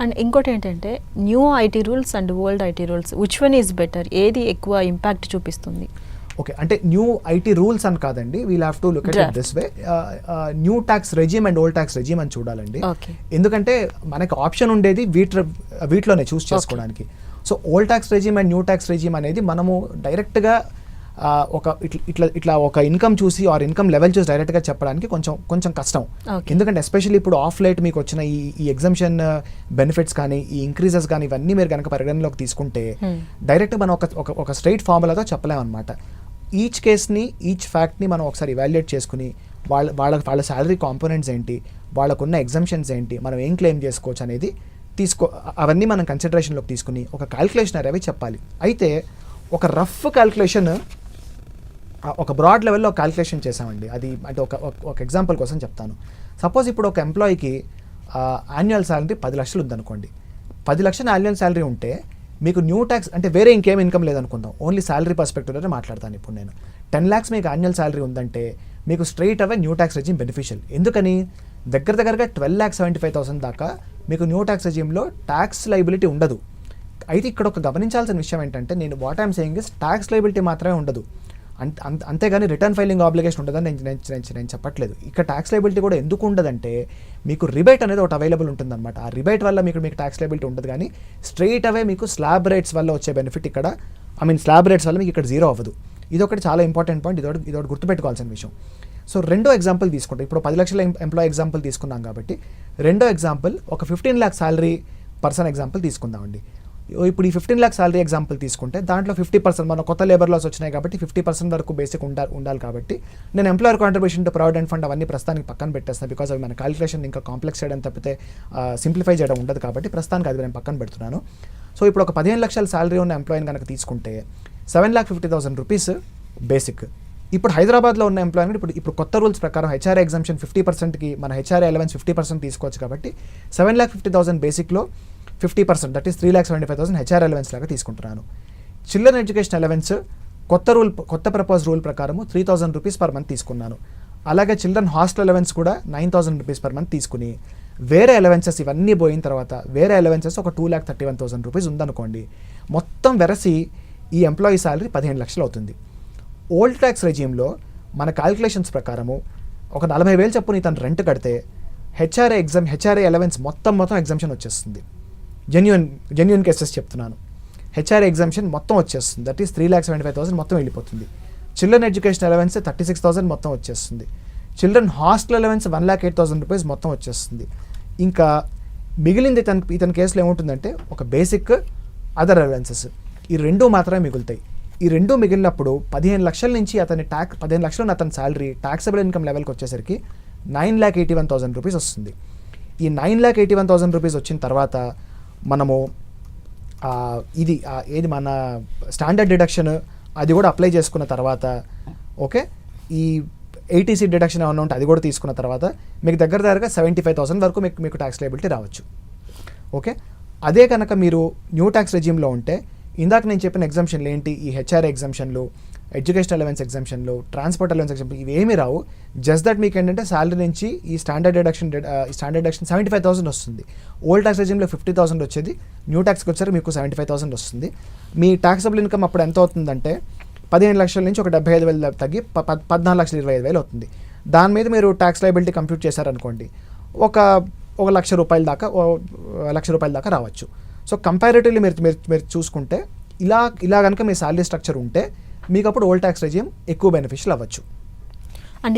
And ఇంకోటి ఏంటంటే new IT rules and old IT rules which one is better, ఏది ఎక్కువ ఇంపాక్ట్ చూపిస్తుంది? ఓకే, అంటే న్యూ ఐటీ రూల్స్ అని కాదండి, we'll have to look at it this way. New tax regime and old tax regime అని చూడాలండి. ఎందుకంటే మనకి ఆప్షన్ ఉండేది వీటిలోనే చూస్ చేసుకోవడానికి. So old tax regime and new tax regime అనేది మనము డైరెక్ట్గా ఒక ఇట్లా ఒక ఇన్కమ్ చూసి ఆర్ ఇన్కమ్ లెవెల్ చూసి డైరెక్ట్గా చెప్పడానికి కొంచెం కష్టం. ఎందుకంటే ఎస్పెషల్లీ ఇప్పుడు ఆఫ్ లైట్ మీకు వచ్చిన ఈ ఎగ్జంప్షన్ బెనిఫిట్స్ కానీ ఈ ఇంక్రీజెస్ కానీ ఇవన్నీ మీరు కనుక పరిగణలోకి తీసుకుంటే డైరెక్ట్ మనం ఒక స్ట్రైట్ ఫార్ములాతో చెప్పలేమన్నమాట. ఈచ్ కేస్ని ఈచ్ ఫ్యాక్ట్ని మనం ఒకసారి ఇవాల్యుయేట్ చేసుకుని వాళ్ళ శాలరీ కాంపోనెంట్స్ ఏంటి, వాళ్ళకున్న ఎగ్జంప్షన్స్ ఏంటి, మనం ఏం క్లెయిమ్ చేసుకోవచ్చు అనేది అవన్నీ మనం కన్సిడరేషన్లోకి తీసుకుని ఒక క్యాల్కులేషన్ అనేవి చెప్పాలి. అయితే ఒక రఫ్ క్యాల్కులేషన్ ఒక బ్రాడ్ లెవెల్లో క్యాల్కులేషన్ చేసామండి. అది అంటే ఒక ఎగ్జాంపుల్ కోసం చెప్తాను. సపోజ్ ఇప్పుడు ఒక ఎంప్లాయీకి యాన్యువల్ శాలరీ 10 లక్షలు ఉందనుకోండి. 10 లక్షల యాన్యువల్ శాలరీ ఉంటే మీకు న్యూ ట్యాక్స్ అంటే వేరే ఇంకేం ఇన్కమ్ లేదనుకుందాం, ఓన్లీ శాలరీ పర్స్పెక్టివ్లోనే మాట్లాడతాను ఇప్పుడు నేను. 10 lakhs మీకు యాన్యువల్ శాలరీ ఉందంటే మీకు స్ట్రైట్ అవే న్యూ ట్యాక్స్ రెజీమ్ బెనిఫిషియల్. ఎందుకని దగ్గరగా 12,75,000 దాకా మీకు న్యూ ట్యాక్స్ రెజీమ్లో ట్యాక్స్ లైబిలిటీ ఉండదు. అయితే ఇక్కడ ఒక గమనించాల్సిన విషయం ఏంటంటే, నేను what I'm saying is tax liability మాత్రమే ఉండదు, అంతేగాని రిటర్న్ ఫైలింగ్ ఆబ్లిగేషన్ ఉండదని నేను చెప్పట్లేదు. ఇక్కడ ట్యాక్స్ లైబిలిటీ కూడా ఎందుకు ఉండదంటే మీకు రిబేట్ అనేది ఒకటి అవైలబుల్ ఉంటుందన్నమాట. ఆ రిబేట్ వల్ల మీకు ట్యాక్స్ లైబిలిటీ ఉండదు, కానీ స్ట్రైట్ అవే మీకు స్లాబ్ రేట్స్ వల్ల వచ్చే బెనిఫిట్ ఇక్కడ స్లాబ్ రేట్స్ వల్ల మీకు ఇక్కడ జీరో అవ్వదు. ఇది ఒకటి చాలా ఇంపార్టెంట్ పాయింట్, ఇదొకటి గుర్తుపెట్టుకోవాల్సిన విషయం. సో రెండో ఎగ్జాంపుల్ తీసుకుంటే, ఇప్పుడు 10 లక్షల ఎంప్లాయీ ఎగ్జాంపుల్ తీసుకున్నాం కాబట్టి రెండో ఎగ్జాంపుల్ ఒక 15 lakh శాలరీ పర్సన్ ఎగ్జాంపుల్ తీసుకుందామండి. ఇప్పుడు ఈ 15 lakh శాలరీ ఎగ్జాంపుల్ తీసుకుంటే దాంట్లో 50% మన కొత్త లేబర్ లాస్ వచ్చినాయి కాబట్టి 50% వరకు బేసిక్ ఉండాలి కాబట్టి నేను employer contribution to provident fund అవన్నీ ప్రస్తుతానికి పక్కన పెట్టేస్తాను. బికాజ్ అవి మన క్యాలిక్యులేషన్ ఇంకా కాంప్లెక్స్ చేయడం తప్పితే సింప్లిఫై చేయడం ఉండదు కాబట్టి ప్రస్తుతానికి అది నేను పక్కన పెడుతున్నాను. సో ఇప్పుడు ఒక 15 లక్షల శాలరీ ఉన్న ఎంప్లాయీని కనుక తీసుకుంటే 7,50,000 rupees బేసిక్. ఇప్పుడు హైదరాబాద్లో ఉన్న ఎంప్లాయీ ఇప్పుడు కొత్త రూల్స్ ప్రకారం హెచ్ఆర్ఏ ఎగ్జంప్షన్ 50%కి మన హెచ్ఆర్ఏ అలవెన్స్ 50% తీసుకోవచ్చు కాబట్టి 7,50,000 బేసిక్లో 50%, దట్ ఈస్ 3,75,000 హెచ్ఆర్ అలవెన్స్ లాగా తీసుకుంటున్నాను. చిల్డ్రన్ ఎడ్యుకేషన్ అలవెన్స్ కొత్త ప్రపోజ్ రూల్ ప్రకారం 3,000 rupees per month తీసుకున్నాను. అలాగే చిల్డ్రన్ హాస్టల్ అలవెన్స్ కూడా 9,000 rupees per month తీసుకుని వేరే అలవెన్సెస్ ఇవన్నీ పోయిన తర్వాత వేరే అలవెన్సెస్ ఒక 2,31,000 rupees ఉందనుకోండి. మొత్తం వెరసి ఈ ఎంప్లాయీ శాలరీ 15 లక్షలు అవుతుంది. ఓల్డ్ ట్యాక్స్ రెజీమ్లో మన క్యాల్కులేషన్స్ ప్రకారము ఒక 40,000 చొప్పున ఇతను రెంట్ కడితే హెచ్ఆర్ఏ అలవెన్స్ మొత్తం ఎగ్జంప్షన్ వచ్చేస్తుంది. జెన్యున్ కేసెస్ చెప్తున్నాను. హెచ్ఆర్ఏ ఎగ్జంప్షన్ మొత్తం వచ్చేస్తుంది, దట్ ఈస్ 3,75,000 మొత్తం వెళ్ళిపోతుంది. చిల్డ్రన్ ఎడ్యుకేషన్ అలవెన్స్ 36,000 మొత్తం వచ్చేస్తుంది. చిల్డ్రన్ హాస్టల్ అలవెన్స్ 1,08,000 rupees మొత్తం వచ్చేస్తుంది. ఇంకా మిగిలింది ఇతని కేసులో ఏముంటుందంటే ఒక బేసిక్ అదర్ అలవెన్సెస్, ఈ రెండు మాత్రమే మిగులుతాయి. ఈ రెండు మిగిలినప్పుడు 15 లక్షల నుంచి 15 లక్షలు అతని శాలరీ ట్యాక్సబుల్ ఇన్కమ్ లెవెల్కి వచ్చేసరికి 9,81,000 rupees వస్తుంది. ఈ 9,81,000 rupees వచ్చిన తర్వాత మనము ఏది మన స్టాండర్డ్ డిడక్షన్ అది కూడా అప్లై చేసుకున్న తర్వాత ఓకే, ఈ 80C డిడక్షన్ ఏమన్నా ఉంటే అది కూడా తీసుకున్న తర్వాత మీకు దగ్గరగా 75,000 వరకు మీకు ట్యాక్స్ లయబిలిటీ రావచ్చు. ఓకే, అదే కనుక మీరు న్యూ ట్యాక్స్ రెజీమ్లో ఉంటే ఇందాక నేను చెప్పిన ఎగ్జంప్షన్లు ఏంటి, ఈ హెచ్ఆర్ఏ ఎగ్జంప్షన్లు, ఎడ్యుకేషన్ అలవెన్స్ ఎగ్జంప్షన్లు, ట్రాన్స్పోర్ట్ అలవెన్స్ ఎగ్జంప్షన్ ఇవి ఏమీ రావు. జస్ట్ దట్ మీకు ఏంటంటే శాలరీ నుంచి ఈ స్టాండర్డ్ డిడక్షన్ 75,000 వస్తుంది. ఓల్డ్ ట్యాక్స్ రెజీమ్లో 50,000 వచ్చేది, న్యూ ట్యాక్స్కి వచ్చారు మీకు 75,000 వస్తుంది. మీ ట్యాక్సబుల్ ఇన్కమ్ అప్పుడు ఎంత అవుతుందంటే 15 లక్షల నుంచి ఒక 75,000 తగ్గి 14,25,000 అవుతుంది. దాని మీద మీరు ట్యాక్స్ లయబిలిటీ కంప్యూట్ చేశారనుకోండి ఒక ₹1,00,000 దాకా రావచ్చు. సో కంపారిటివ్లీ మీరు చూసుకుంటే ఇలా కనుక మీ శాలరీ స్ట్రక్చర్ ఉంటే మీకు అప్పుడు ఓల్డ్ ట్యాక్స్ రెజీమ్ ఎక్కువ బెనిఫిషియల్ అవ్వచ్చు. అండ్